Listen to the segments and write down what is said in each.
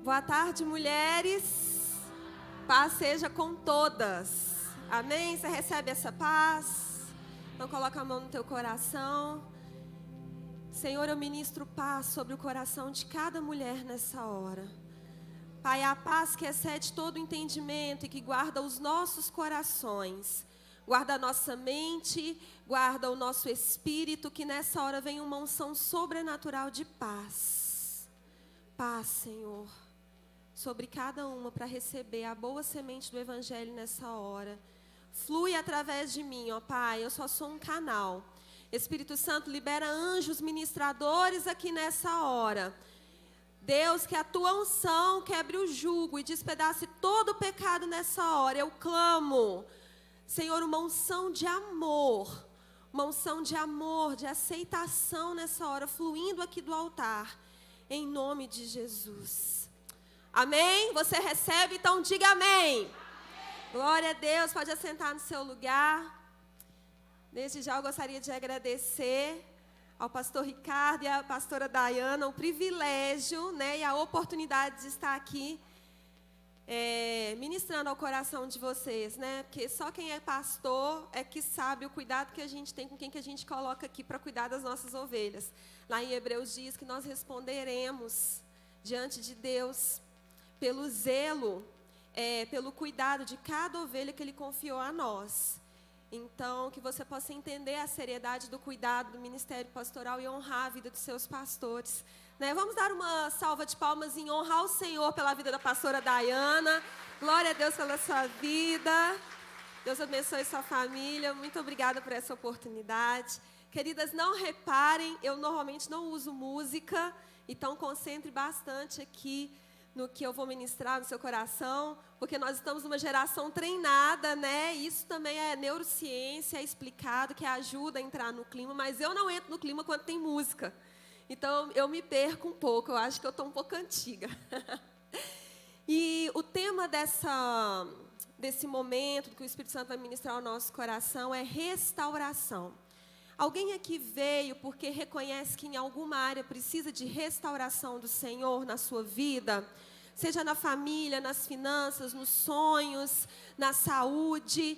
Boa tarde, mulheres. Paz seja com todas. Amém? Você recebe essa paz? Então coloca a mão no teu coração. Senhor, eu ministro paz sobre o coração de cada mulher nessa hora. Pai, a paz que excede todo entendimento e que guarda os nossos corações. Guarda a nossa mente, guarda o nosso espírito, que nessa hora venha uma unção sobrenatural de paz. Paz, Senhor, sobre cada uma para receber a boa semente do Evangelho nessa hora. Flui através de mim, ó Pai, eu só sou um canal. Espírito Santo, libera anjos ministradores aqui nessa hora. Deus, que a tua unção quebre o jugo e despedace todo o pecado nessa hora. Eu clamo, Senhor, uma unção de amor, de aceitação nessa hora, fluindo aqui do altar, em nome de Jesus. Amém? Você recebe? Então diga amém. Amém. Glória a Deus, pode assentar no seu lugar. Desde já eu gostaria de agradecer ao pastor Ricardo e à pastora Dayana o privilégio, e a oportunidade de estar aqui ministrando ao coração de vocês, porque só quem é pastor é que sabe o cuidado que a gente tem com quem que a gente coloca aqui para cuidar das nossas ovelhas. Lá em Hebreus diz que nós responderemos diante de Deus pelo zelo, pelo cuidado de cada ovelha que Ele confiou a nós. Então, que você possa entender a seriedade do cuidado do ministério pastoral e honrar a vida dos seus pastores. Vamos dar uma salva de palmas em honrar ao Senhor pela vida da pastora Dayana. Glória a Deus pela sua vida. Deus abençoe sua família. Muito obrigada por essa oportunidade. Queridas, não reparem, eu normalmente não uso música, então concentre bastante aqui no que eu vou ministrar no seu coração, porque nós estamos numa geração treinada, Isso também é neurociência, é explicado, que ajuda a entrar no clima, mas eu não entro no clima quando tem música. Então, eu me perco um pouco, eu acho que eu estou um pouco antiga. E o tema desse momento, que o Espírito Santo vai ministrar ao nosso coração, é restauração. Alguém aqui veio porque reconhece que em alguma área precisa de restauração do Senhor na sua vida? Seja na família, nas finanças, nos sonhos, na saúde,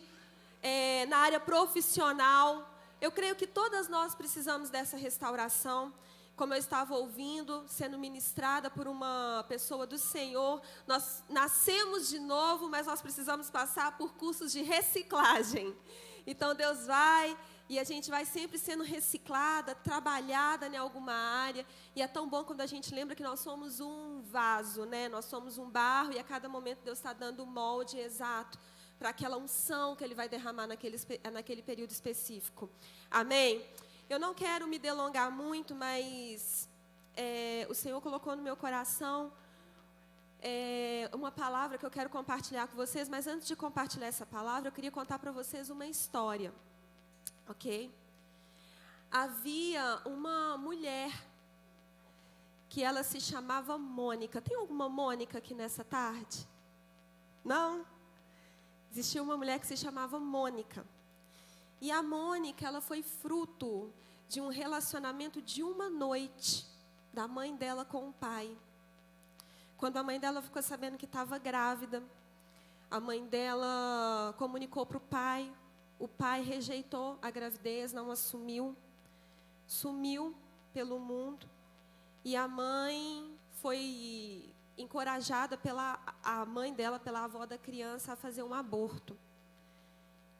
na área profissional. Eu creio que todas nós precisamos dessa restauração. Como eu estava ouvindo, sendo ministrada por uma pessoa do Senhor, nós nascemos de novo, mas nós precisamos passar por cursos de reciclagem. Então Deus vai... E a gente vai sempre sendo reciclada, trabalhada em alguma área. E é tão bom quando a gente lembra que nós somos um vaso, Nós somos um barro e a cada momento Deus está dando o molde exato para aquela unção que Ele vai derramar naquele período específico. Amém? Eu não quero me delongar muito, mas o Senhor colocou no meu coração uma palavra que eu quero compartilhar com vocês. Mas antes de compartilhar essa palavra, eu queria contar para vocês uma história. Ok? Havia uma mulher que ela se chamava Mônica. Tem alguma Mônica aqui nessa tarde? Não? Existia uma mulher que se chamava Mônica. E a Mônica, ela foi fruto de um relacionamento de uma noite da mãe dela com o pai. Quando a mãe dela ficou sabendo que estava grávida, a mãe dela comunicou para o pai. O pai rejeitou a gravidez, não assumiu, sumiu pelo mundo. E a mãe foi encorajada a mãe dela, pela avó da criança, a fazer um aborto.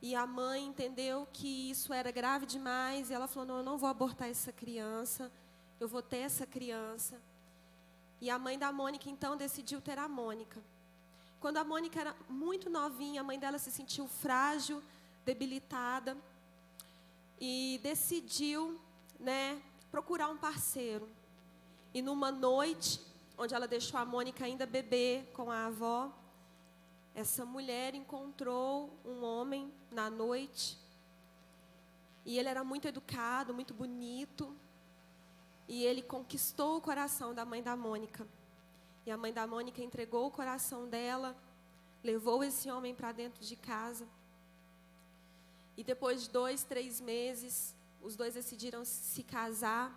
E a mãe entendeu que isso era grave demais, e ela falou, não, eu não vou abortar essa criança, eu vou ter essa criança. E a mãe da Mônica, então, decidiu ter a Mônica. Quando a Mônica era muito novinha, a mãe dela se sentiu frágil, debilitada, e decidiu, procurar um parceiro. E numa noite, onde ela deixou a Mônica ainda bebê com a avó, essa mulher encontrou um homem na noite, e ele era muito educado, muito bonito, e ele conquistou o coração da mãe da Mônica. E a mãe da Mônica entregou o coração dela, levou esse homem para dentro de casa. E depois de 2, 3 meses, os dois decidiram se casar.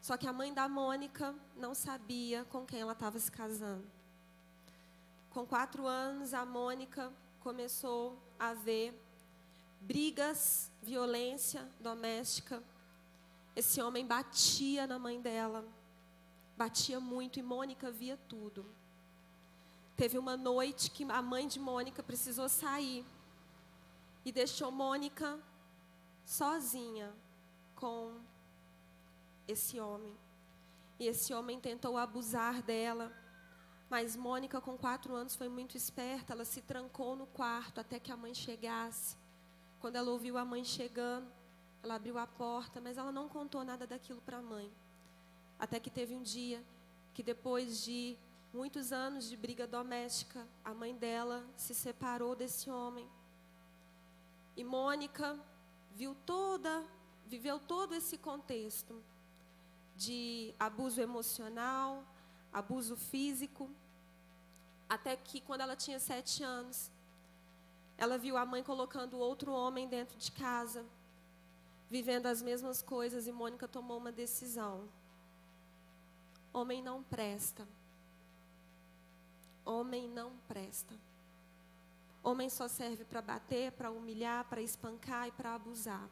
Só que a mãe da Mônica não sabia com quem ela estava se casando. Com 4 anos, a Mônica começou a ver brigas, violência doméstica. Esse homem batia na mãe dela, batia muito, e Mônica via tudo. Teve uma noite que a mãe de Mônica precisou sair e deixou Mônica sozinha com esse homem. E esse homem tentou abusar dela, mas Mônica, com 4 anos, foi muito esperta. Ela se trancou no quarto até que a mãe chegasse. Quando ela ouviu a mãe chegando, ela abriu a porta, mas ela não contou nada daquilo para a mãe. Até que teve um dia que, depois de muitos anos de briga doméstica, a mãe dela se separou desse homem. E Mônica viveu todo esse contexto de abuso emocional, abuso físico, até que, quando ela tinha 7 anos, ela viu a mãe colocando outro homem dentro de casa, vivendo as mesmas coisas, e Mônica tomou uma decisão. Homem não presta. Homem não presta. Homem só serve para bater, para humilhar, para espancar e para abusar.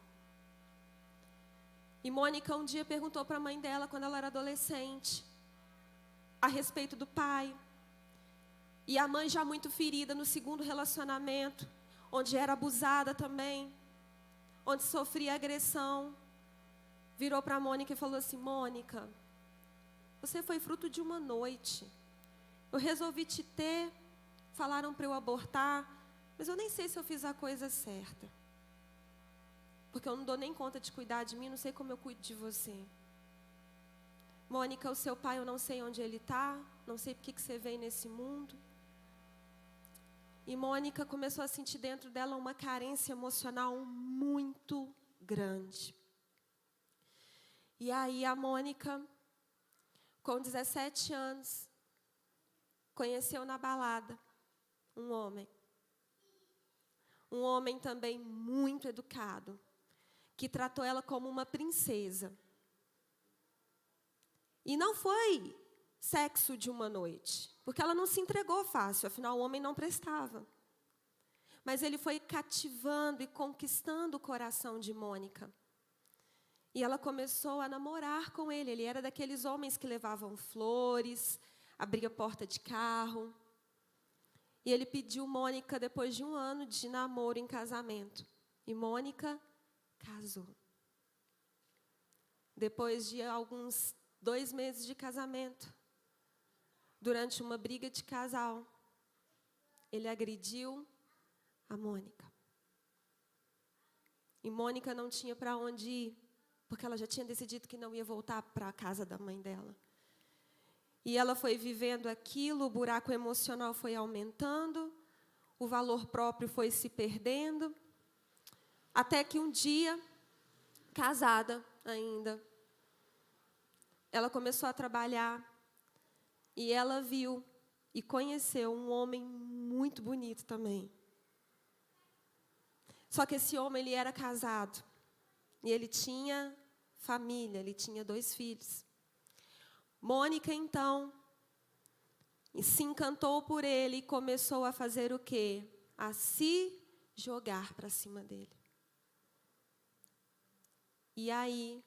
E Mônica um dia perguntou para a mãe dela, quando ela era adolescente, a respeito do pai. E a mãe, já muito ferida no segundo relacionamento, onde era abusada também, onde sofria agressão, virou para Mônica e falou assim: Mônica, você foi fruto de uma noite. Eu resolvi te ter, falaram para eu abortar, mas eu nem sei se eu fiz a coisa certa. Porque eu não dou nem conta de cuidar de mim, não sei como eu cuido de você. Mônica, o seu pai, eu não sei onde ele está, não sei por que você veio nesse mundo. E Mônica começou a sentir dentro dela uma carência emocional muito grande. E aí a Mônica, com 17 anos, conheceu na balada um homem. Um homem também muito educado, que tratou ela como uma princesa. E não foi sexo de uma noite, porque ela não se entregou fácil, afinal o homem não prestava. Mas ele foi cativando e conquistando o coração de Mônica. E ela começou a namorar com ele. Ele era daqueles homens que levavam flores, abria porta de carro. E ele pediu Mônica, depois de 1 ano de namoro, em casamento. E Mônica casou. Depois de alguns 2 meses de casamento, durante uma briga de casal, ele agrediu a Mônica. E Mônica não tinha para onde ir, porque ela já tinha decidido que não ia voltar para a casa da mãe dela. E ela foi vivendo aquilo, o buraco emocional foi aumentando, o valor próprio foi se perdendo, até que um dia, casada ainda, ela começou a trabalhar e ela viu e conheceu um homem muito bonito também. Só que esse homem, ele era casado e ele tinha família, ele tinha 2 filhos. Mônica, então, se encantou por ele e começou a fazer o quê? A se jogar para cima dele. E aí,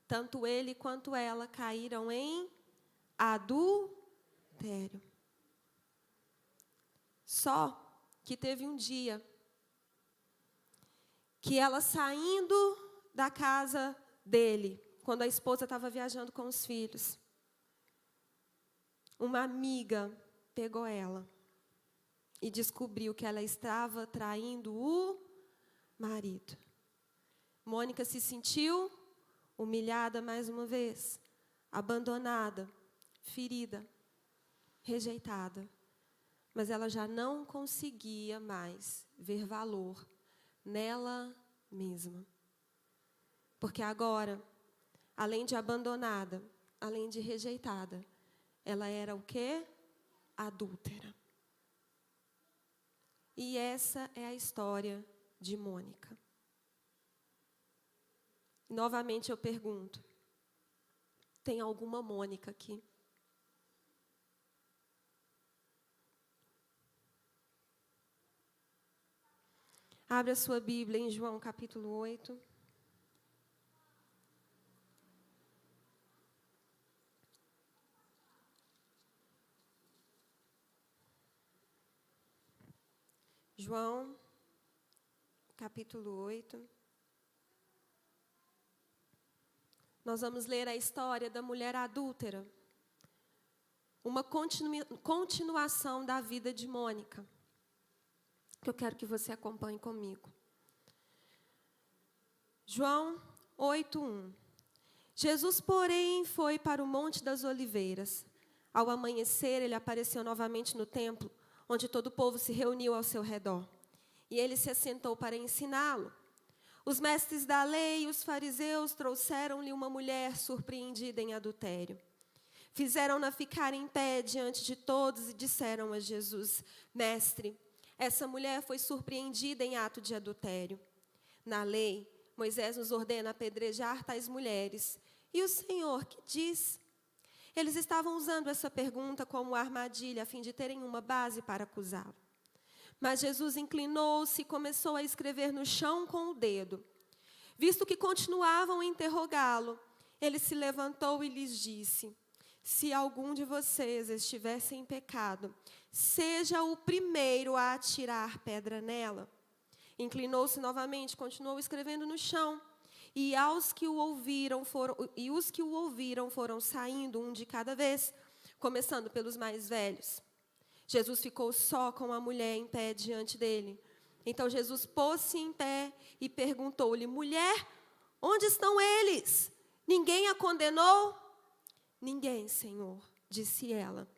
tanto ele quanto ela caíram em adultério. Só que teve um dia que ela, saindo da casa dele, quando a esposa estava viajando com os filhos, uma amiga pegou ela e descobriu que ela estava traindo o marido. Mônica se sentiu humilhada mais uma vez, abandonada, ferida, rejeitada. Mas ela já não conseguia mais ver valor nela mesma. Porque agora, além de abandonada, além de rejeitada, ela era o quê? Adúltera. E essa é a história de Mônica. Novamente eu pergunto: tem alguma Mônica aqui. Abre a sua Bíblia em João capítulo 8. João, capítulo 8. Nós vamos ler a história da mulher adúltera. Uma continuação da vida de Mônica, que eu quero que você acompanhe comigo. João 8:1. Jesus, porém, foi para o Monte das Oliveiras. Ao amanhecer, ele apareceu novamente no templo, onde todo o povo se reuniu ao seu redor. E ele se assentou para ensiná-lo. Os mestres da lei e os fariseus trouxeram-lhe uma mulher surpreendida em adultério. Fizeram-na ficar em pé diante de todos e disseram a Jesus: Mestre, essa mulher foi surpreendida em ato de adultério. Na lei, Moisés nos ordena apedrejar tais mulheres. E o Senhor, que diz? Eles estavam usando essa pergunta como armadilha, a fim de terem uma base para acusá-lo. Mas Jesus inclinou-se e começou a escrever no chão com o dedo. Visto que continuavam a interrogá-lo, ele se levantou e lhes disse: Se algum de vocês estivesse em pecado, seja o primeiro a atirar pedra nela. Inclinou-se novamente, continuou escrevendo no chão. E os que o ouviram foram saindo, um de cada vez, começando pelos mais velhos. Jesus ficou só com a mulher em pé diante dele. Então Jesus pôs-se em pé e perguntou-lhe: Mulher, onde estão eles? Ninguém a condenou? Ninguém, Senhor, disse ela.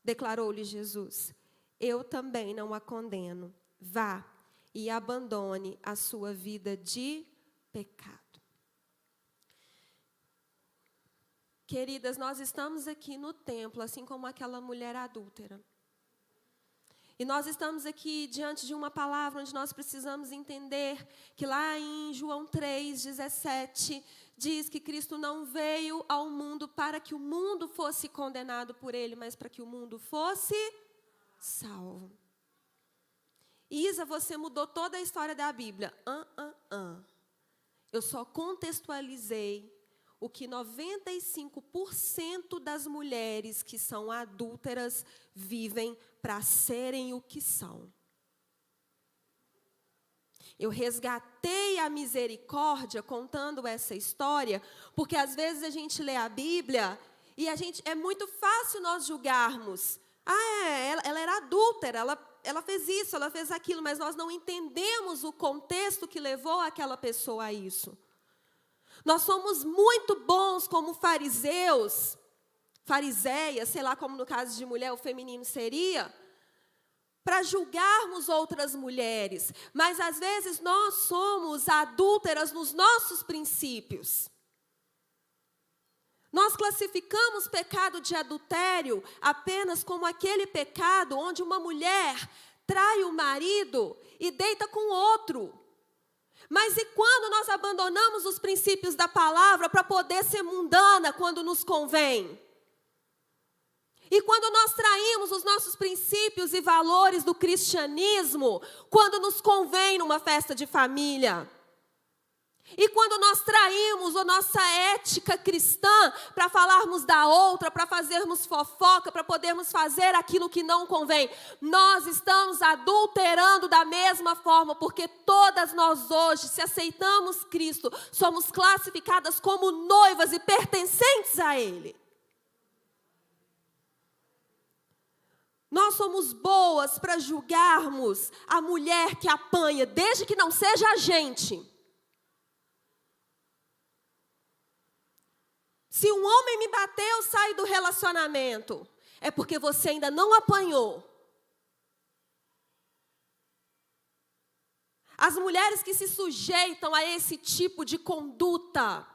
Declarou-lhe Jesus: Eu também não a condeno. Vá e abandone a sua vida de pecado. Queridas, nós estamos aqui no templo, assim como aquela mulher adúltera. E nós estamos aqui diante de uma palavra onde nós precisamos entender que lá em João 3:17 diz que Cristo não veio ao mundo para que o mundo fosse condenado por ele, mas para que o mundo fosse salvo. Isa, você mudou toda a história da Bíblia. Eu só contextualizei o que 95% das mulheres que são adúlteras vivem para serem o que são. Eu resgatei a misericórdia contando essa história, porque às vezes a gente lê a Bíblia e é muito fácil nós julgarmos. Ela era adúltera, ela fez isso, ela fez aquilo, mas nós não entendemos o contexto que levou aquela pessoa a isso. Nós somos muito bons como fariséias, sei lá como no caso de mulher o feminino seria, para julgarmos outras mulheres. Mas às vezes nós somos adúlteras nos nossos princípios. Nós classificamos pecado de adultério apenas como aquele pecado onde uma mulher trai o marido e deita com outro. Mas e quando nós abandonamos os princípios da palavra para poder ser mundana quando nos convém? E quando nós traímos os nossos princípios e valores do cristianismo quando nos convém numa festa de família? E quando nós traímos a nossa ética cristã para falarmos da outra, para fazermos fofoca, para podermos fazer aquilo que não convém, nós estamos adulterando da mesma forma, porque todas nós hoje, se aceitamos Cristo, somos classificadas como noivas e pertencentes a Ele. Nós somos boas para julgarmos a mulher que apanha, desde que não seja a gente. Se um homem me bater, eu saio do relacionamento. É porque você ainda não apanhou. As mulheres que se sujeitam a esse tipo de conduta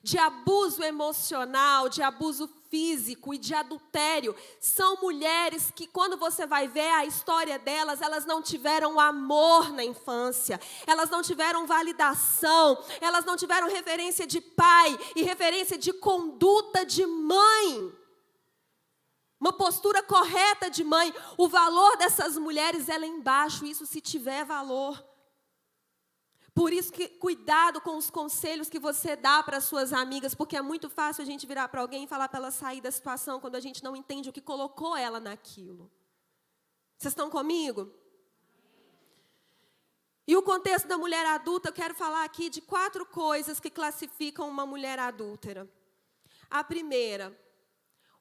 de abuso emocional, de abuso físico e de adultério, são mulheres que, quando você vai ver a história delas, elas não tiveram amor na infância, elas não tiveram validação, elas não tiveram referência de pai e referência de conduta de mãe. Uma postura correta de mãe. O valor dessas mulheres é lá embaixo, isso se tiver valor. Por isso que cuidado com os conselhos que você dá para as suas amigas, porque é muito fácil a gente virar para alguém e falar para ela sair da situação quando a gente não entende o que colocou ela naquilo. Vocês estão comigo? E o contexto da mulher adulta, eu quero falar aqui de 4 coisas que classificam uma mulher adúltera. A primeira,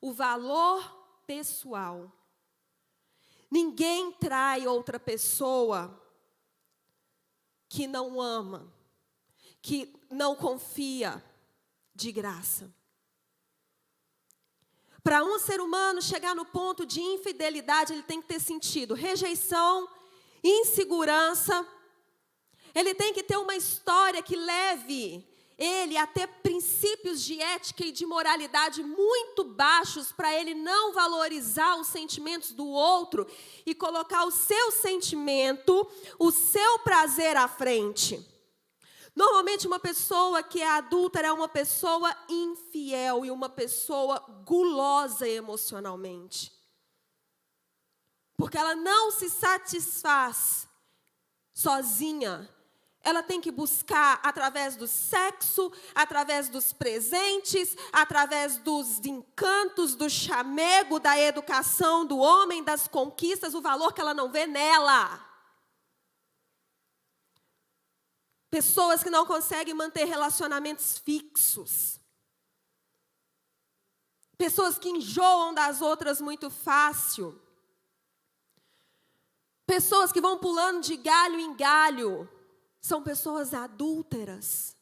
o valor pessoal. Ninguém trai outra pessoa que não ama, que não confia de graça. Para um ser humano chegar no ponto de infidelidade, ele tem que ter sentido rejeição, insegurança. Ele tem que ter uma história que leve ele a ter princípios de ética e de moralidade muito baixos para ele não valorizar os sentimentos do outro e colocar o seu sentimento, o seu prazer à frente. Normalmente uma pessoa que é adúltera é uma pessoa infiel e uma pessoa gulosa emocionalmente. Porque ela não se satisfaz sozinha. Ela tem que buscar através do sexo, através dos presentes, através dos encantos, do chamego, da educação do homem, das conquistas, o valor que ela não vê nela. Pessoas que não conseguem manter relacionamentos fixos. Pessoas que enjoam das outras muito fácil. Pessoas que vão pulando de galho em galho. São pessoas adúlteras.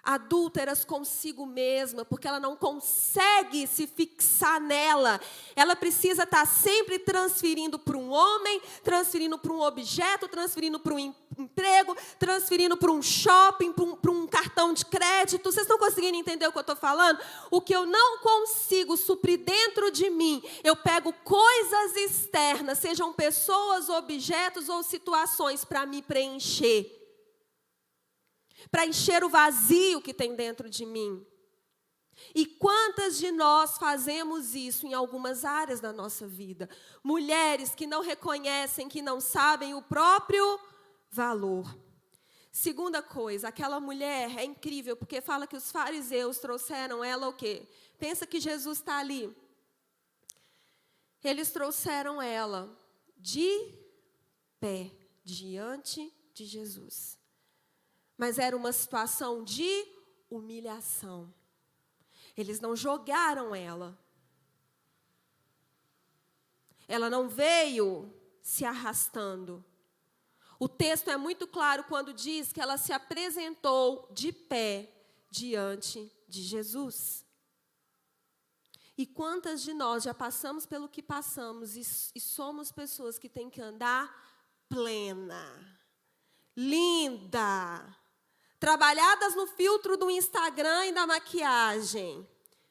Adúlteras consigo mesma, porque ela não consegue se fixar nela. Ela precisa estar sempre transferindo para um homem, transferindo para um objeto, transferindo para um emprego, transferindo para um shopping, para um cartão de crédito. Vocês estão conseguindo entender o que eu estou falando? O que eu não consigo suprir dentro de mim, eu pego coisas externas, sejam pessoas, objetos ou situações, para me preencher. Para encher o vazio que tem dentro de mim. E quantas de nós fazemos isso em algumas áreas da nossa vida? Mulheres que não reconhecem, que não sabem o próprio valor. Segunda coisa, aquela mulher é incrível, porque fala que os fariseus trouxeram ela o quê? Pensa que Jesus está ali. Eles trouxeram ela de pé, diante de Jesus. Mas era uma situação de humilhação. Eles não jogaram ela. Ela não veio se arrastando. O texto é muito claro quando diz que ela se apresentou de pé diante de Jesus. E quantas de nós já passamos pelo que passamos e somos pessoas que têm que andar plena, linda, trabalhadas no filtro do Instagram e da maquiagem.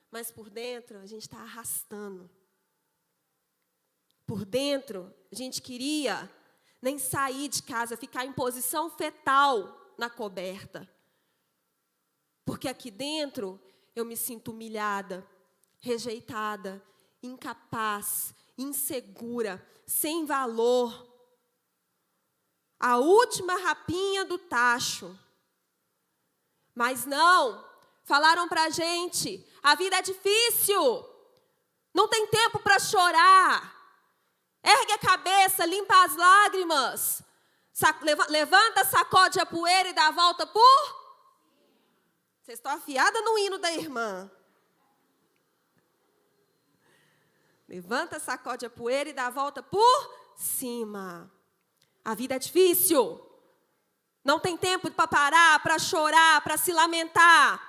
Mas por dentro, a gente está arrastando. Por dentro, a gente queria nem sair de casa, ficar em posição fetal na coberta. Porque aqui dentro, eu me sinto humilhada, rejeitada, incapaz, insegura, sem valor. A última rapinha do tacho. Mas não, falaram para a gente, a vida é difícil, não tem tempo para chorar. Ergue a cabeça, limpa as lágrimas, levanta, sacode a poeira e dá a volta por... Vocês estão afiadas no hino da irmã. Levanta, sacode a poeira e dá a volta por cima. A vida é difícil. Não tem tempo para parar, para chorar, para se lamentar.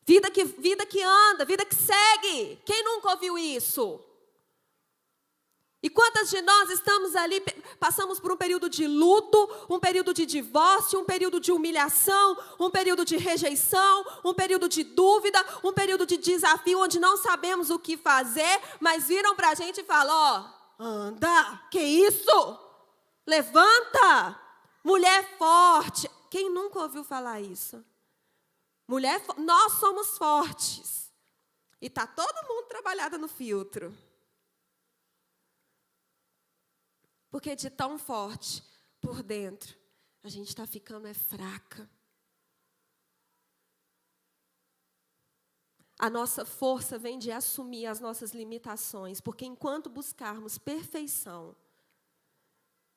Vida que anda, vida que segue. Quem nunca ouviu isso? E quantas de nós estamos ali, passamos por um período de luto, um período de divórcio, um período de humilhação, um período de rejeição, um período de dúvida, um período de desafio, onde não sabemos o que fazer, mas viram para a gente e falam, ó, anda, que isso? Levanta, mulher forte. Quem nunca ouviu falar isso? Nós somos fortes. E está todo mundo trabalhado no filtro. Porque de tão forte por dentro, a gente está ficando fraca. A nossa força vem de assumir as nossas limitações, porque enquanto buscarmos perfeição,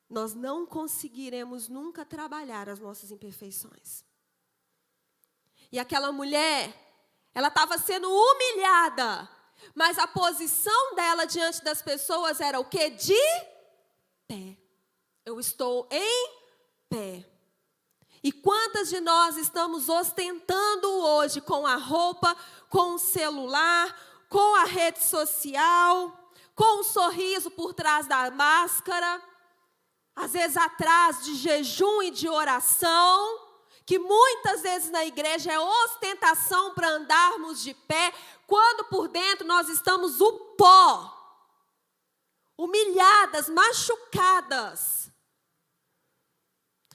nós não conseguiremos nunca trabalhar as nossas imperfeições. E aquela mulher, ela estava sendo humilhada, mas a posição dela diante das pessoas era o quê? De pé. Eu estou em pé. E quantas de nós estamos ostentando hoje com a roupa, com o celular, com a rede social, com o sorriso por trás da máscara, às vezes atrás de jejum e de oração, que muitas vezes na igreja é ostentação para andarmos de pé, quando por dentro nós estamos o pó. Humilhadas, machucadas.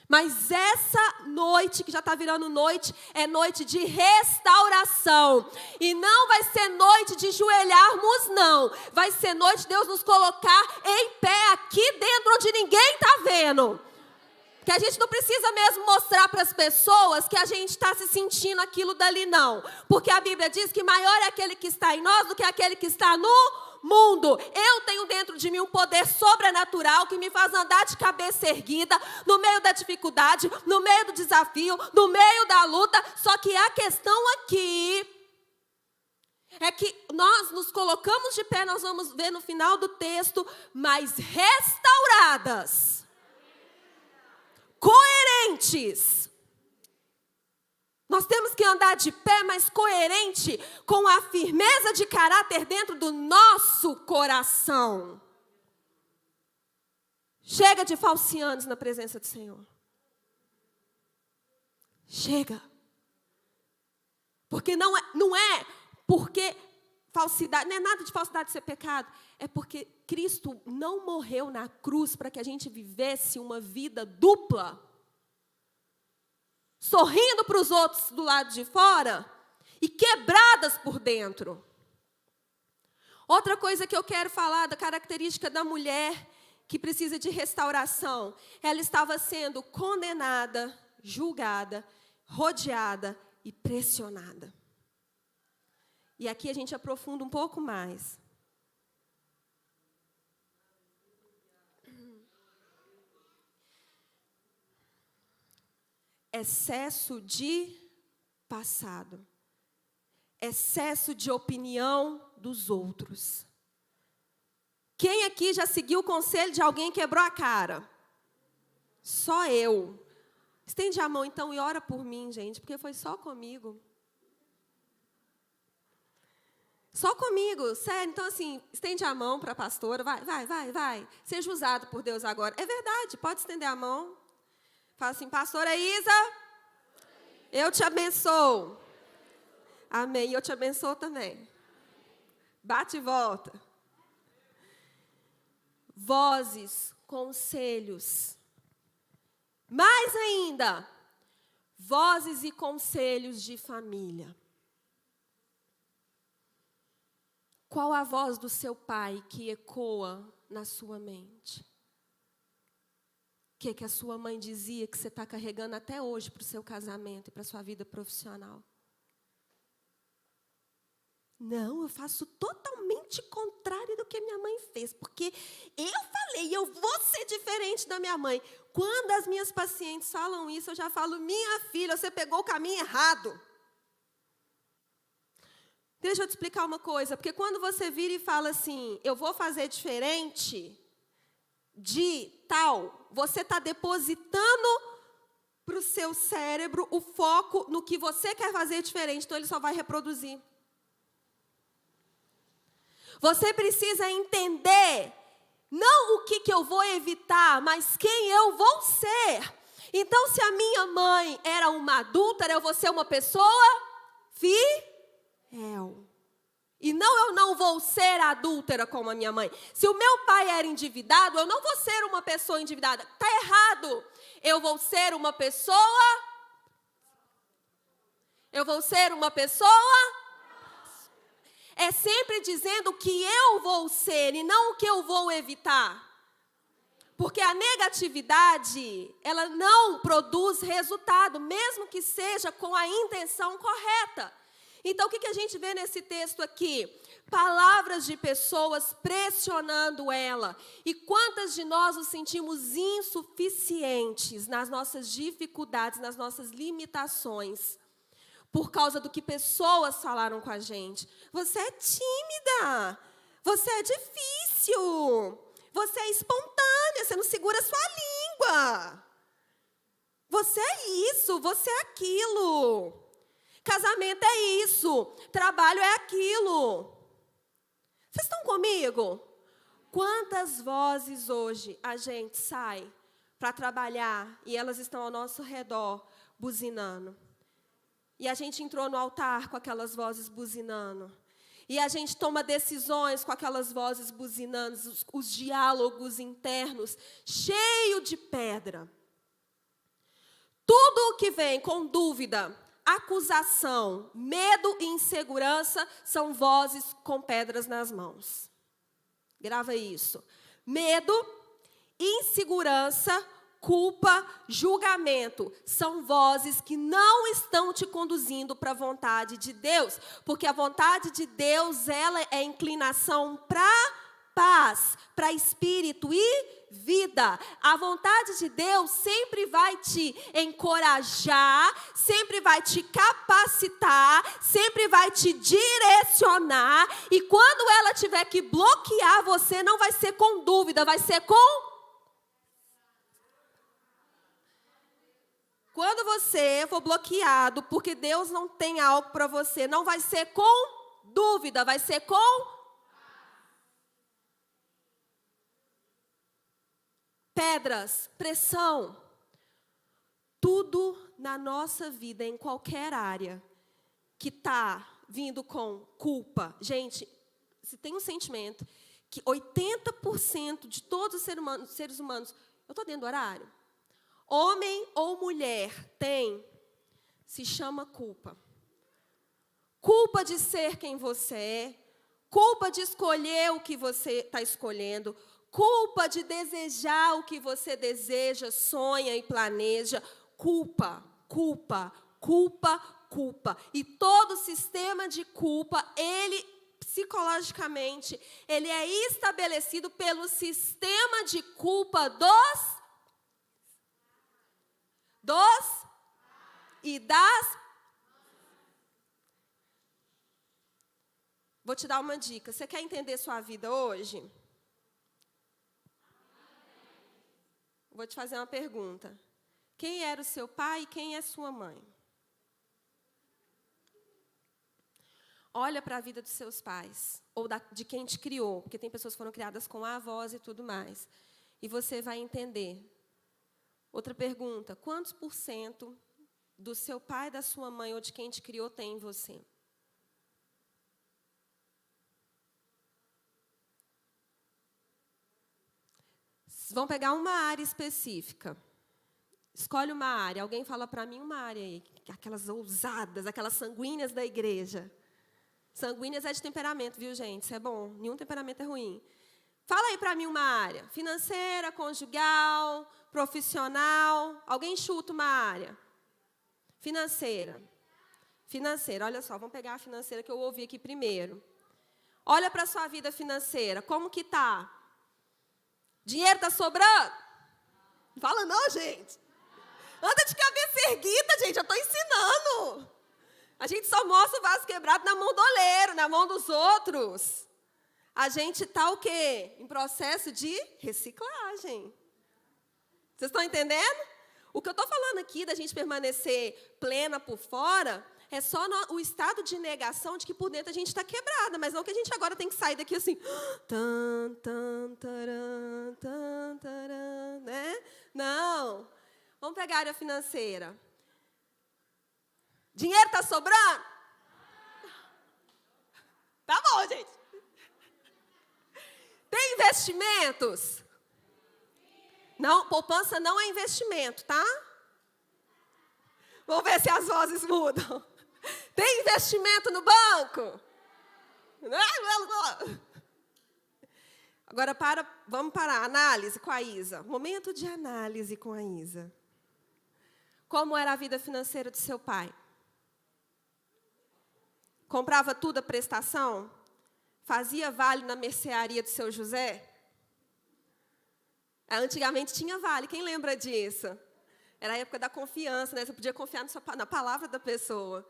Mas essa noite, que já está virando noite, é noite de restauração. E não vai ser noite de joelharmos, não. Vai ser noite de Deus nos colocar em pé aqui dentro, onde ninguém está vendo. Que a gente não precisa mesmo mostrar para as pessoas que a gente está se sentindo aquilo dali, não. Porque a Bíblia diz que maior é aquele que está em nós do que aquele que está no mundo. Eu tenho dentro de mim um poder sobrenatural que me faz andar de cabeça erguida, no meio da dificuldade, no meio do desafio, no meio da luta. Só que a questão aqui é que nós nos colocamos de pé, nós vamos ver no final do texto, mas restauradas, coerentes. Nós temos que andar de pé, mas coerente, com a firmeza de caráter dentro do nosso coração. Chega de falcianos na presença do Senhor. Chega. Porque não é porque falsidade, não é nada de falsidade ser pecado, é porque Cristo não morreu na cruz para que a gente vivesse uma vida dupla, sorrindo para os outros do lado de fora e quebradas por dentro. Outra coisa que eu quero falar da característica da mulher que precisa de restauração. Ela estava sendo condenada, julgada, rodeada e pressionada. E aqui a gente aprofunda um pouco mais. Excesso de passado. Excesso de opinião dos outros. Quem aqui já seguiu o conselho de alguém que quebrou a cara? Só eu. Estende a mão então e ora por mim, gente, porque foi só comigo. Só comigo, sério. Então, assim, estende a mão para a pastora. Vai. Seja usado por Deus agora. É verdade, pode estender a mão. Fala assim, pastora Isa, eu te abençoo. Amém, eu te abençoo também. Bate e volta. Vozes, conselhos. Mais ainda, vozes e conselhos de família. Qual a voz do seu pai que ecoa na sua mente? O que a sua mãe dizia que você está carregando até hoje para o seu casamento e para a sua vida profissional? Não, eu faço totalmente contrário do que minha mãe fez, porque eu falei, eu vou ser diferente da minha mãe. Quando as minhas pacientes falam isso, eu já falo, minha filha, você pegou o caminho errado. Deixa eu te explicar uma coisa, porque quando você vira e fala assim, eu vou fazer diferente de tal, você está depositando para o seu cérebro o foco no que você quer fazer diferente, então ele só vai reproduzir. Você precisa entender Não o que eu vou evitar, mas quem eu vou ser. Então, se a minha mãe era uma adúltera, eu vou ser uma pessoa fiel. E não, eu não vou ser adúltera como a minha mãe. Se o meu pai era endividado, eu não vou ser uma pessoa endividada. Está errado. Eu vou ser uma pessoa... É sempre dizendo o que eu vou ser e não o que eu vou evitar. Porque a negatividade, ela não produz resultado, mesmo que seja com a intenção correta. Então, o que a gente vê nesse texto aqui? Palavras de pessoas pressionando ela. E quantas de nós nos sentimos insuficientes nas nossas dificuldades, nas nossas limitações, por causa do que pessoas falaram com a gente. Você é tímida, você é difícil, você é espontânea, você não segura a sua língua. Você é isso, você é aquilo. Casamento é isso, trabalho é aquilo. Vocês estão comigo? Quantas vozes hoje a gente sai para trabalhar e elas estão ao nosso redor buzinando? E a gente entrou no altar com aquelas vozes buzinando. E a gente toma decisões com aquelas vozes buzinando, os diálogos internos, cheio de pedra. Tudo o que vem com dúvida, acusação, medo e insegurança são vozes com pedras nas mãos. Grava isso. Medo, insegurança, culpa, julgamento, são vozes que não estão te conduzindo para a vontade de Deus, porque a vontade de Deus, ela é inclinação para paz, para espírito e vida. A vontade de Deus sempre vai te encorajar, sempre vai te capacitar, sempre vai te direcionar, e quando ela tiver que bloquear você, não vai ser com dúvida, vai ser com... Quando você for bloqueado, porque Deus não tem algo para você, não vai ser com dúvida, vai ser com pedras, pressão. Tudo na nossa vida, em qualquer área, que está vindo com culpa. Gente, se tem um sentimento que 80% de todos os seres humanos... Eu estou dentro do horário? Homem ou mulher tem, se chama culpa. Culpa de ser quem você é, culpa de escolher o que você está escolhendo, culpa de desejar o que você deseja, sonha e planeja. Culpa, culpa, culpa, culpa. E todo sistema de culpa, ele, psicologicamente, ele é estabelecido pelo sistema de culpa dos e das. Vou te dar uma dica. Você quer entender sua vida hoje? Vou te fazer uma pergunta. Quem era o seu pai e quem é sua mãe? Olha para a vida dos seus pais, ou de quem te criou, porque tem pessoas que foram criadas com avós e tudo mais. E você vai entender. Outra pergunta, quantos % do seu pai, da sua mãe ou de quem te criou tem em você? Vamos pegar uma área específica. Escolhe uma área. Alguém fala para mim uma área aí. Aquelas ousadas, aquelas sanguíneas da igreja. Sanguíneas é de temperamento, viu, gente? Isso é bom. Nenhum temperamento é ruim. Fala aí para mim uma área. Financeira, conjugal, profissional. Alguém chuta uma área. Financeira. Financeira. Olha só, vamos pegar a financeira que eu ouvi aqui primeiro. Olha para a sua vida financeira. Como que está? Dinheiro está sobrando? Não fala não, gente. Anda de cabeça erguida, gente. Eu estou ensinando. A gente só mostra o vaso quebrado na mão do oleiro, na mão dos outros. A gente está o quê? Em processo de reciclagem. Vocês estão entendendo? O que eu estou falando aqui da gente permanecer plena por fora É só o estado de negação de que por dentro a gente está quebrada, mas não que a gente agora tem que sair daqui assim, tan, tan, taran, tan, taran, né? Não. Vamos pegar a área financeira. Dinheiro está sobrando? Tá bom, gente. Tem investimentos? Não, poupança não é investimento, tá? Vamos ver se as vozes mudam. Tem investimento no banco? Agora vamos parar. Análise com a Isa. Momento de análise com a Isa. Como era a vida financeira do seu pai? Comprava tudo à prestação? Fazia vale na mercearia do seu José? Antigamente tinha vale, quem lembra disso? Era a época da confiança, né? Você podia confiar na palavra da pessoa.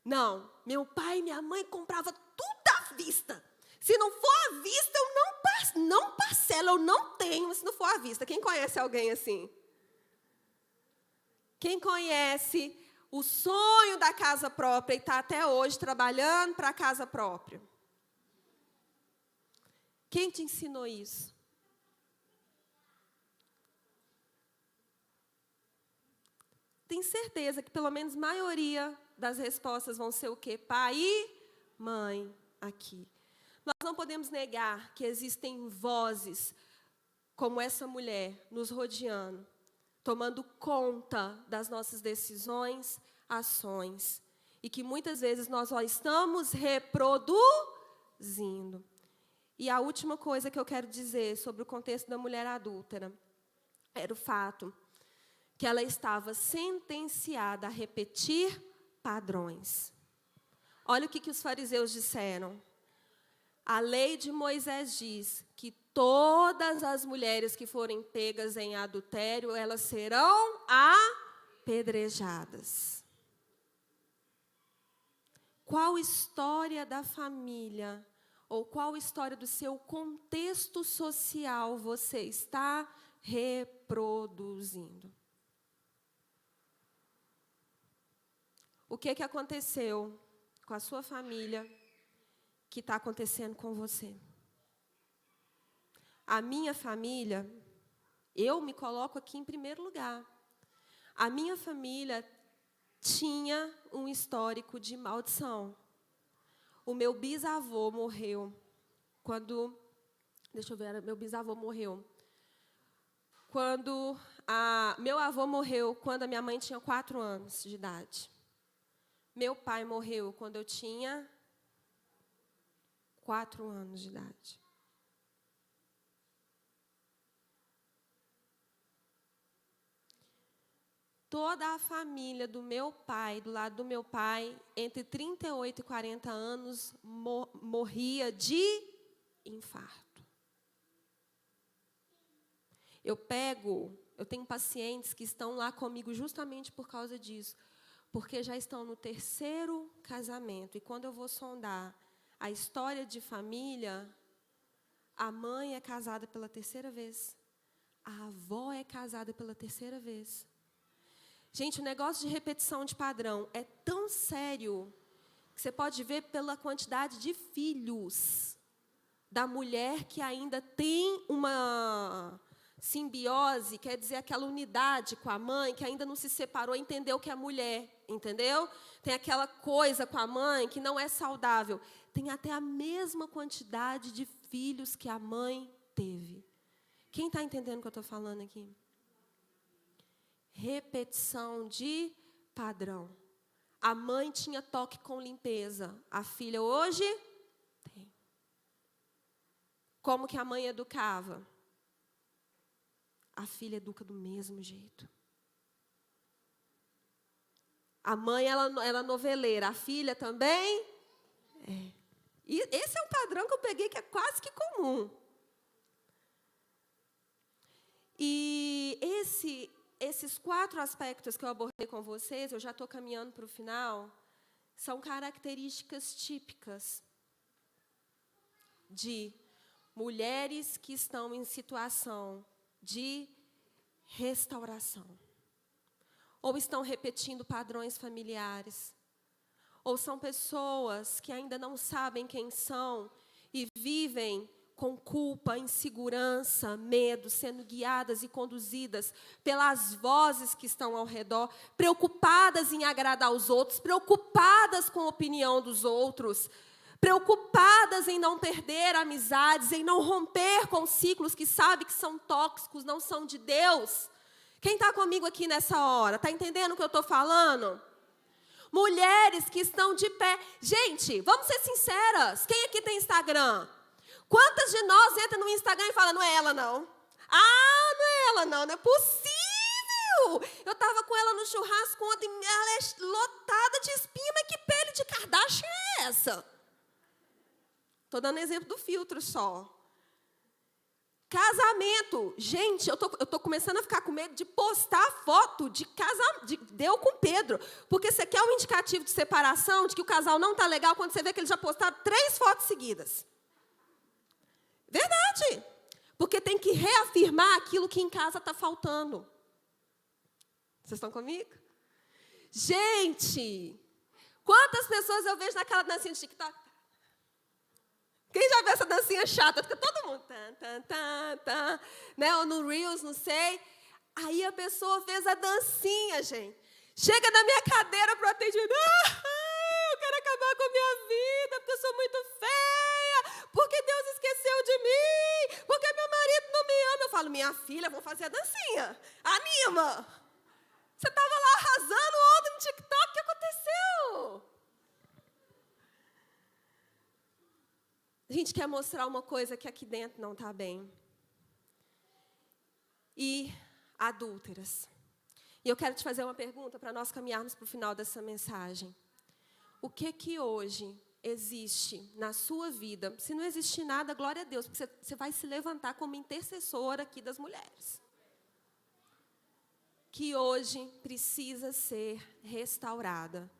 Não, meu pai e minha mãe compravam tudo à vista. Se não for à vista, eu não parcelo, eu não tenho, se não for à vista. Quem conhece alguém assim? Quem conhece o sonho da casa própria e está até hoje trabalhando para a casa própria? Quem te ensinou isso? Tenho certeza que pelo menos a maioria das respostas vão ser o quê? Pai e mãe aqui. Nós não podemos negar que existem vozes como essa mulher nos rodeando, tomando conta das nossas decisões, ações, e que muitas vezes nós só estamos reproduzindo. E a última coisa que eu quero dizer sobre o contexto da mulher adúltera era o fato que ela estava sentenciada a repetir padrões. Olha o que os fariseus disseram. A lei de Moisés diz que todas as mulheres que forem pegas em adultério, elas serão apedrejadas. Qual história da família, ou qual história do seu contexto social você está reproduzindo? O que aconteceu com a sua família que está acontecendo com você? A minha família, eu me coloco aqui em primeiro lugar. A minha família tinha um histórico de maldição. O meu bisavô morreu quando... Deixa eu ver, meu bisavô morreu. Meu avô morreu quando a minha mãe tinha 4 anos de idade. Meu pai morreu quando eu tinha 4 anos de idade. Toda a família do meu pai, do lado do meu pai, entre 38 e 40 anos, morria de infarto. Eu tenho pacientes que estão lá comigo justamente por causa disso, porque já estão no 3º casamento. E quando eu vou sondar a história de família, a mãe é casada pela 3ª vez. A avó é casada pela 3ª vez. Gente, o negócio de repetição de padrão é tão sério que você pode ver pela quantidade de filhos da mulher que ainda tem uma simbiose, quer dizer, aquela unidade com a mãe, que ainda não se separou, entendeu que é mulher, entendeu? Tem aquela coisa com a mãe que não é saudável. Tem até a mesma quantidade de filhos que a mãe teve. Quem está entendendo o que eu estou falando aqui? Repetição de padrão. A mãe tinha toque com limpeza. A filha hoje tem. Como que a mãe educava? A filha educa do mesmo jeito. A mãe, ela é noveleira. A filha também é. E esse é um padrão que eu peguei que é quase que comum. E esses 4 aspectos que eu abordei com vocês, eu já estou caminhando para o final, são características típicas de mulheres que estão em situação de restauração. Ou estão repetindo padrões familiares, Ou são pessoas que ainda não sabem quem são e vivem com culpa, insegurança, medo, sendo guiadas e conduzidas pelas vozes que estão ao redor, preocupadas em agradar os outros, preocupadas com a opinião dos outros, preocupadas em não perder amizades, em não romper com ciclos que sabe que são tóxicos, não são de Deus. Quem está comigo aqui nessa hora? Está entendendo o que eu estou falando? Mulheres que estão de pé. Gente, vamos ser sinceras. Quem aqui tem Instagram? Quantas de nós entram no Instagram e falam, não é ela não? Ah, não é ela não, não é possível. Eu estava com ela no churrasco ontem, ela é lotada de espinha, mas que pele de Kardashian é essa? Estou dando exemplo do filtro só. Casamento. Gente, eu tô começando a ficar com medo de postar foto de eu com Pedro. Porque você quer um indicativo de separação, de que o casal não está legal, quando você vê que eles já postaram 3 fotos seguidas. Verdade. Porque tem que reafirmar aquilo que em casa está faltando. Vocês estão comigo? Gente, quantas pessoas eu vejo naquela dancinha de TikTok? Quem já viu essa dancinha chata? Fica todo mundo, né? Ou no Reels, não sei. Aí a pessoa fez a dancinha, gente. Chega na minha cadeira para o atendimento. Eu quero acabar com a minha vida, porque eu sou muito feia, porque Deus esqueceu de mim, porque meu marido não me ama. Eu falo, minha filha, vou fazer a dancinha. Anima! Você estava lá arrasando ontem no TikTok, o que aconteceu? A gente quer mostrar uma coisa que aqui dentro não está bem. E adúlteras. E eu quero te fazer uma pergunta para nós caminharmos para o final dessa mensagem. O que hoje existe na sua vida? Se não existir nada, glória a Deus, porque você vai se levantar como intercessora aqui das mulheres. Que hoje precisa ser restaurada,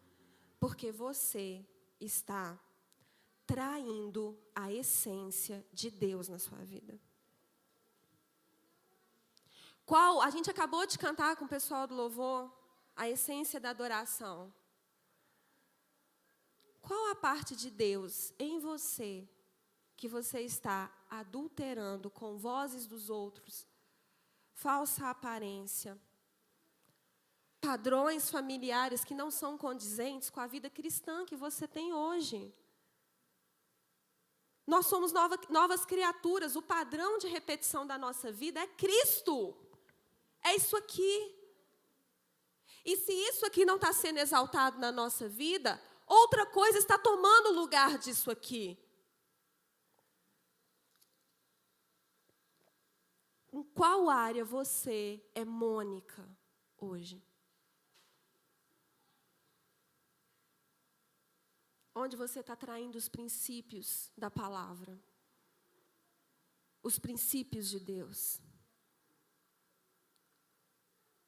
porque você está traindo a essência de Deus na sua vida. A gente acabou de cantar com o pessoal do louvor, a essência da adoração. Qual a parte de Deus em você que você está adulterando com vozes dos outros, falsa aparência, padrões familiares que não são condizentes com a vida cristã que você tem hoje? Nós somos novas criaturas, o padrão de repetição da nossa vida é Cristo. É isso aqui. E se isso aqui não está sendo exaltado na nossa vida, outra coisa está tomando o lugar disso aqui. Em qual área você é Mônica hoje? Onde você está traindo os princípios da palavra. Os princípios de Deus.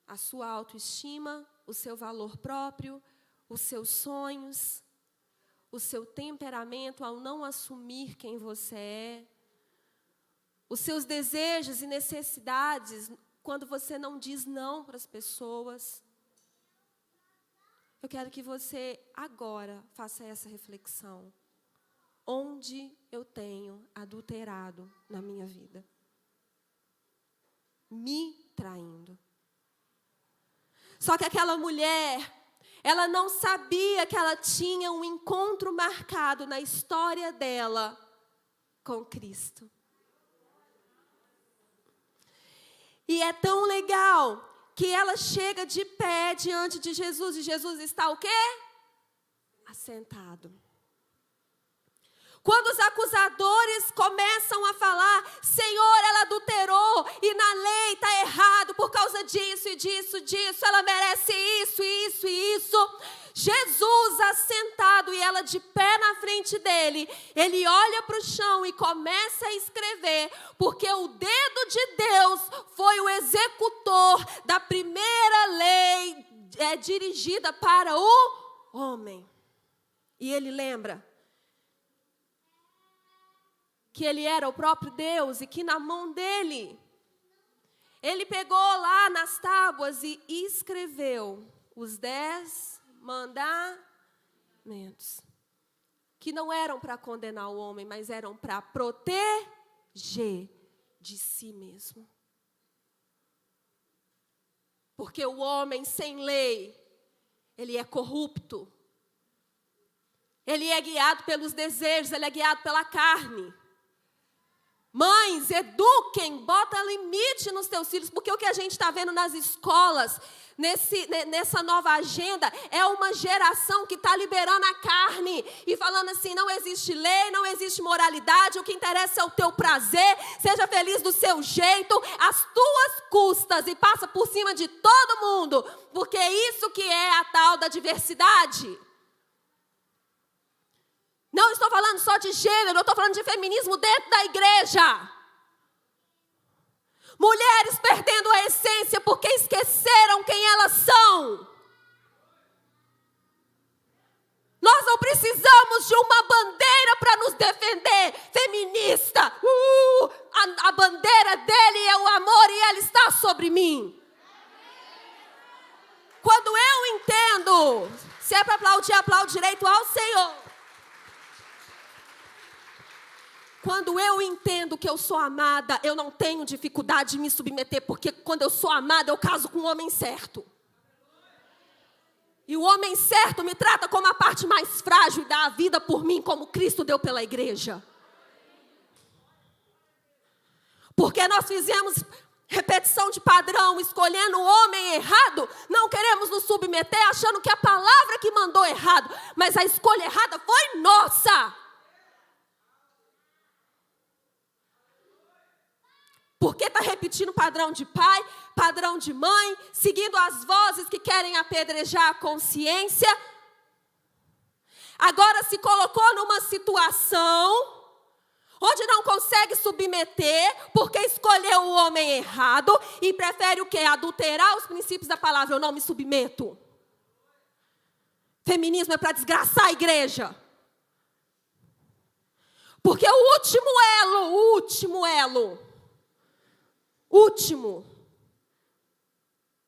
A sua autoestima, o seu valor próprio, os seus sonhos, o seu temperamento ao não assumir quem você é, os seus desejos e necessidades quando você não diz não para as pessoas. Eu quero que você agora faça essa reflexão. Onde eu tenho adulterado na minha vida? Me traindo. Só que aquela mulher, ela não sabia que ela tinha um encontro marcado na história dela com Cristo. E é tão legal que ela chega de pé diante de Jesus, e Jesus está o quê? Assentado. Quando os acusadores começam a falar, Senhor, ela adulterou, e na lei está errado por causa disso e disso, ela merece isso, isso e isso. Jesus assentado e ela de pé na frente dele, ele olha para o chão e começa a escrever, porque o dedo de Deus foi o executor da primeira lei dirigida para o homem. E ele lembra que ele era o próprio Deus e que na mão dele, ele pegou lá nas tábuas e escreveu os 10 mandamentos. mandamentos, que não eram para condenar o homem, mas eram para proteger de si mesmo. Porque o homem sem lei, ele é corrupto. Ele é guiado pelos desejos, ele é guiado pela carne. Mães, eduquem, bota limite nos teus filhos, porque o que a gente está vendo nas escolas, nessa nova agenda, é uma geração que está liberando a carne e falando assim, não existe lei, não existe moralidade, o que interessa é o teu prazer, seja feliz do seu jeito, às tuas custas, e passa por cima de todo mundo, porque é isso que é a tal da diversidade. Não estou falando só de gênero, eu estou falando de feminismo dentro da igreja. Mulheres perdendo a essência porque esqueceram quem elas são. Nós não precisamos de uma bandeira para nos defender. Feminista, a bandeira dele é o amor e ela está sobre mim. Quando eu entendo, se é para aplaudir, aplaudo direito ao Senhor. Quando eu entendo que eu sou amada, eu não tenho dificuldade de me submeter, porque quando eu sou amada, eu caso com o homem certo. E o homem certo me trata como a parte mais frágil e dá a vida por mim, como Cristo deu pela igreja. Porque nós fizemos repetição de padrão, escolhendo o homem errado, não queremos nos submeter, achando que a palavra que mandou errado, mas a escolha errada foi nossa. Porque está repetindo padrão de pai, padrão de mãe, seguindo as vozes que querem apedrejar a consciência. Agora se colocou numa situação onde não consegue submeter, porque escolheu o homem errado e prefere o quê? Adulterar os princípios da palavra. Eu não me submeto. Feminismo é para desgraçar a igreja. Porque o último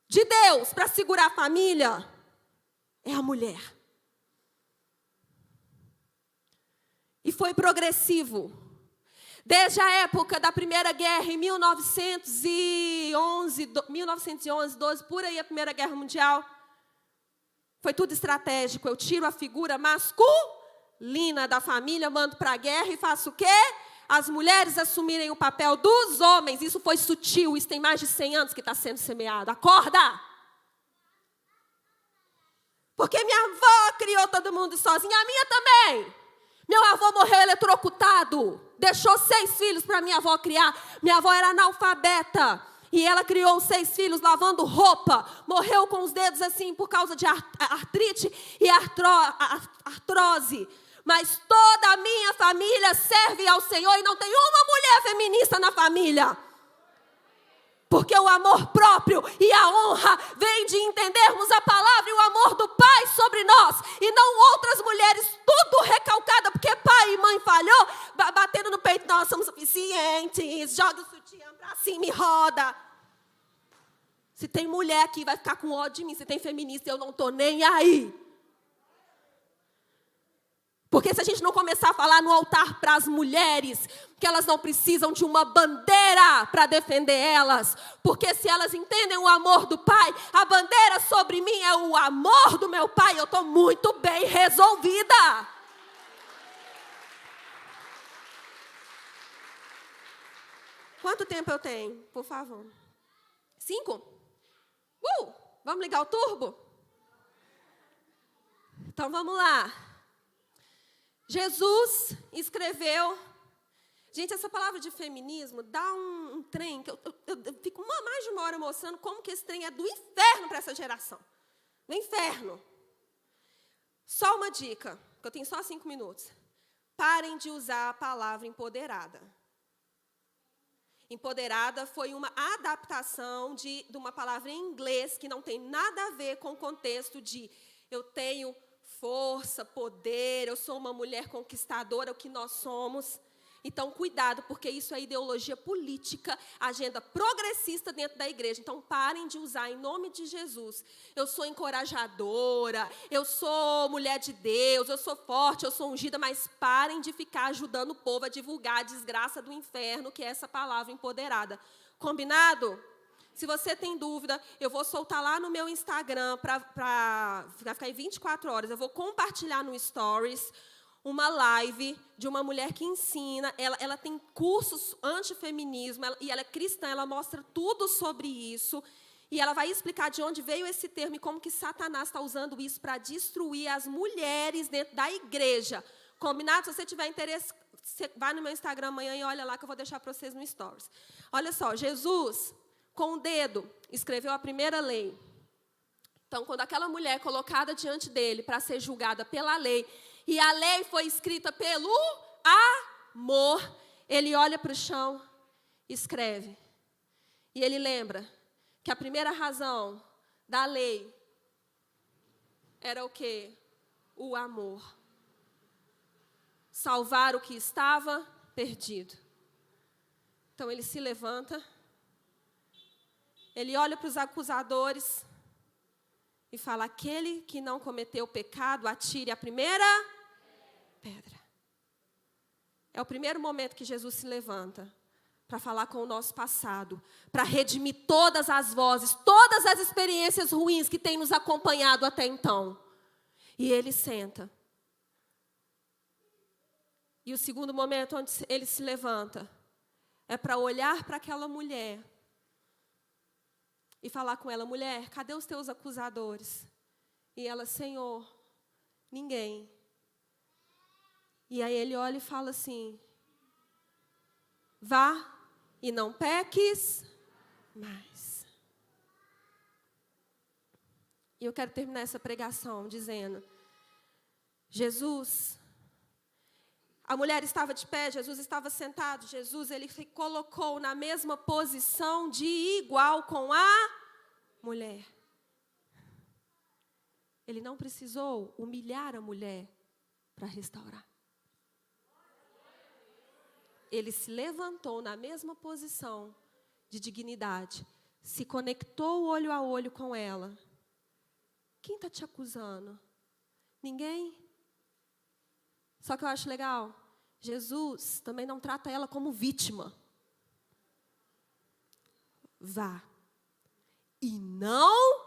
de Deus para segurar a família é a mulher. E foi progressivo. Desde a época da Primeira Guerra, em 1911, 12, por aí a Primeira Guerra Mundial, foi tudo estratégico. Eu tiro a figura masculina da família, mando para a guerra e faço o quê? As mulheres assumirem o papel dos homens. Isso foi sutil, isso tem mais de 100 anos que está sendo semeado. Acorda! Porque minha avó criou todo mundo sozinha, a minha também. Meu avô morreu eletrocutado, deixou 6 filhos para minha avó criar. Minha avó era analfabeta e ela criou 6 filhos lavando roupa. Morreu com os dedos assim por causa de artrite e artrose. Mas toda a minha família serve ao Senhor e não tem uma mulher feminista na família. Porque o amor próprio e a honra vem de entendermos a palavra e o amor do Pai sobre nós. E não outras mulheres, tudo recalcada, porque pai e mãe falhou, batendo no peito, nós somos suficientes, joga o sutiã pra cima e roda. Se tem mulher aqui, vai ficar com ódio de mim. Se tem feminista, eu não estou nem aí. Porque se a gente não começar a falar no altar para as mulheres, que elas não precisam de uma bandeira para defender elas, porque se elas entendem o amor do Pai, a bandeira sobre mim é o amor do meu Pai, eu estou muito bem resolvida. Quanto tempo eu tenho, por favor? 5? Vamos ligar o turbo? Então vamos lá. Jesus escreveu. Gente, essa palavra de feminismo dá um trem que eu fico mais de uma hora mostrando como que esse trem é do inferno para essa geração. Do inferno. Só uma dica, que eu tenho só 5 minutos. Parem de usar a palavra empoderada. Empoderada foi uma adaptação de uma palavra em inglês que não tem nada a ver com o contexto de eu tenho força, poder, eu sou uma mulher conquistadora, o que nós somos. Então, cuidado, porque isso é ideologia política, agenda progressista dentro da igreja. Então, parem de usar em nome de Jesus. Eu sou encorajadora, eu sou mulher de Deus, eu sou forte, eu sou ungida, mas parem de ficar ajudando o povo a divulgar a desgraça do inferno, que é essa palavra empoderada. Combinado? Se você tem dúvida, eu vou soltar lá no meu Instagram, vai ficar aí 24 horas, eu vou compartilhar no Stories uma live de uma mulher que ensina, ela tem cursos antifeminismo, e ela é cristã, ela mostra tudo sobre isso, e ela vai explicar de onde veio esse termo e como que Satanás está usando isso para destruir as mulheres dentro da igreja. Combinado? Se você tiver interesse, você vai no meu Instagram amanhã e olha lá que eu vou deixar para vocês no Stories. Olha só, Jesus, com o dedo, escreveu a primeira lei. Então, quando aquela mulher colocada diante dele para ser julgada pela lei, e a lei foi escrita pelo amor, ele olha para o chão, escreve. E ele lembra que a primeira razão da lei era o quê? O amor. Salvar o que estava perdido. Então ele se levanta, ele olha para os acusadores e fala: aquele que não cometeu pecado, atire a primeira pedra. É o primeiro momento que Jesus se levanta para falar com o nosso passado, para redimir todas as vozes, todas as experiências ruins que têm nos acompanhado até então. E ele senta. E o segundo momento onde ele se levanta é para olhar para aquela mulher e falar com ela: mulher, cadê os teus acusadores? E ela: Senhor, ninguém. E aí ele olha e fala assim: vá e não peques mais. E eu quero terminar essa pregação dizendo: Jesus, a mulher estava de pé, Jesus estava sentado, Jesus, ele se colocou na mesma posição de igual com a mulher. Ele não precisou humilhar a mulher para restaurar. Ele se levantou na mesma posição de dignidade, se conectou olho a olho com ela. Quem está te acusando? Ninguém? Só que eu acho legal, Jesus também não trata ela como vítima. Vá e não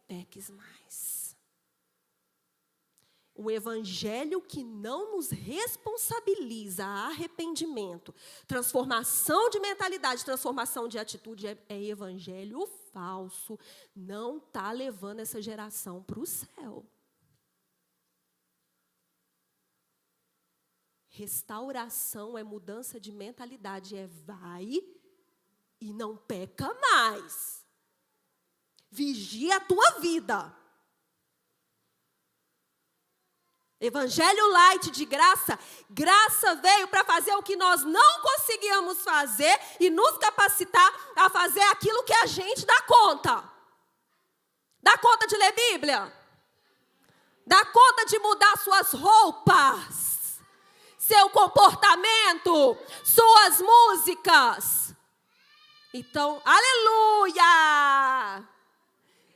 peques mais. O evangelho que não nos responsabiliza a arrependimento, transformação de mentalidade, transformação de atitude, é evangelho falso. Não está levando essa geração para o céu. Restauração é mudança de mentalidade, é vai e não peca mais. Vigia a tua vida. Evangelho light de graça. Graça veio para fazer o que nós não conseguíamos fazer e nos capacitar a fazer aquilo que a gente dá conta. Dá conta de ler Bíblia? Dá conta de mudar suas roupas, seu comportamento, suas músicas? Então, aleluia!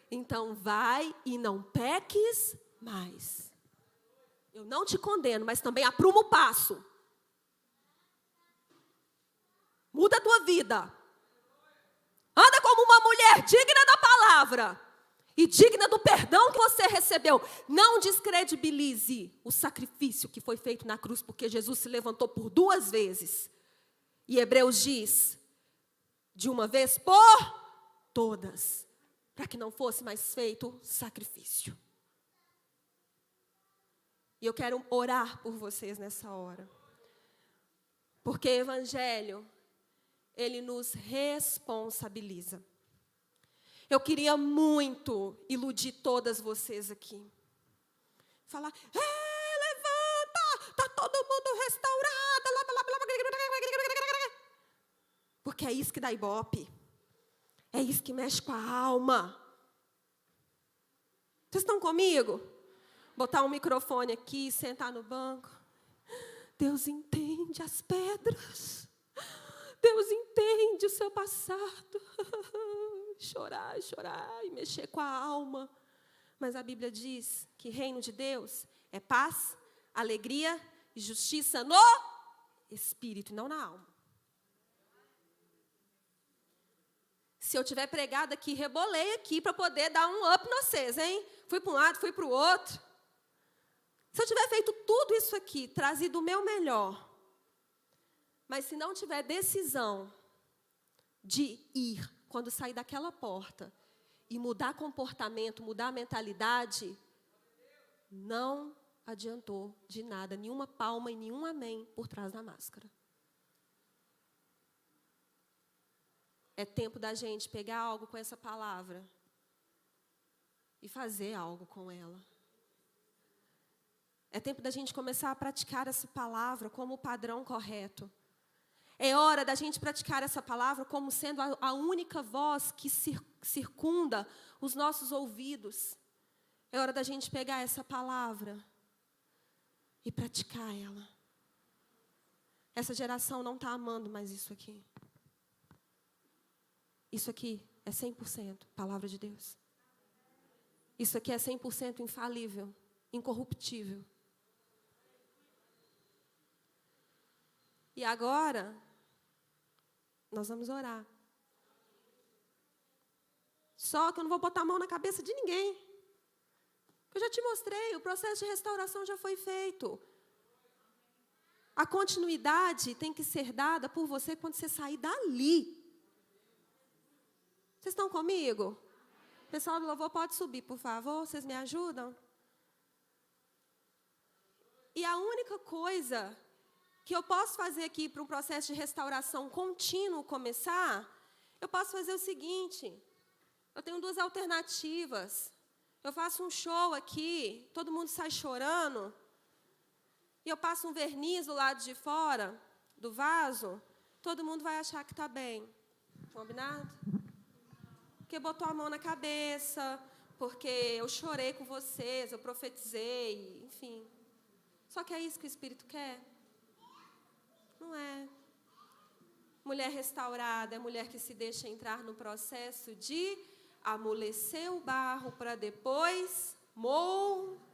Então vai e não peques mais. Eu não te condeno, mas também apruma o passo. Muda a tua vida. Anda como uma mulher digna da palavra e digna do perdão que você recebeu. Não descredibilize o sacrifício que foi feito na cruz, porque Jesus se levantou por 2 vezes. E Hebreus diz: de uma vez por todas, para que não fosse mais feito sacrifício. E eu quero orar por vocês nessa hora. Porque o evangelho, ele nos responsabiliza. Eu queria muito iludir todas vocês aqui. Falar: levanta, está todo mundo restaurado. Porque é isso que dá ibope. É isso que mexe com a alma. Vocês estão comigo? Botar um microfone aqui, sentar no banco. Deus entende as pedras. Deus entende o seu passado. Chorar, chorar e mexer com a alma. Mas a Bíblia diz que reino de Deus é paz, alegria e justiça no espírito e não na alma. Se eu tiver pregado aqui, rebolei aqui para poder dar um up em vocês, hein? Fui para um lado, fui para o outro. Se eu tiver feito tudo isso aqui, trazido o meu melhor, mas se não tiver decisão de ir, quando sair daquela porta, e mudar comportamento, mudar a mentalidade, não adiantou de nada, nenhuma palma e nenhum amém por trás da máscara. É tempo da gente pegar algo com essa palavra e fazer algo com ela. É tempo da gente começar a praticar essa palavra como o padrão correto. É hora da gente praticar essa palavra como sendo a única voz que circunda os nossos ouvidos. É hora da gente pegar essa palavra e praticar ela. Essa geração não está amando mais isso aqui. Isso aqui é 100% palavra de Deus. Isso aqui é 100% infalível, incorruptível. E agora, nós vamos orar. Só que eu não vou botar a mão na cabeça de ninguém. Eu já te mostrei, o processo de restauração já foi feito. A continuidade tem que ser dada por você quando você sair dali. Vocês estão comigo? O pessoal do louvor pode subir, por favor? Vocês me ajudam? E a única coisa que eu posso fazer aqui para um processo de restauração contínuo começar, eu posso fazer o seguinte. Eu tenho duas alternativas. Eu faço um show aqui, todo mundo sai chorando, e eu passo um verniz do lado de fora do vaso, todo mundo vai achar que está bem. Combinado? Porque botou a mão na cabeça, porque eu chorei com vocês, eu profetizei, enfim. Só que é isso que o Espírito quer? Não é. Mulher restaurada é mulher que se deixa entrar no processo de amolecer o barro para depois moldar.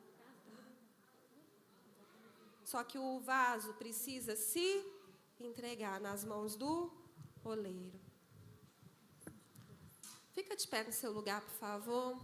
Só que o vaso precisa se entregar nas mãos do oleiro. Fica de pé no seu lugar, por favor.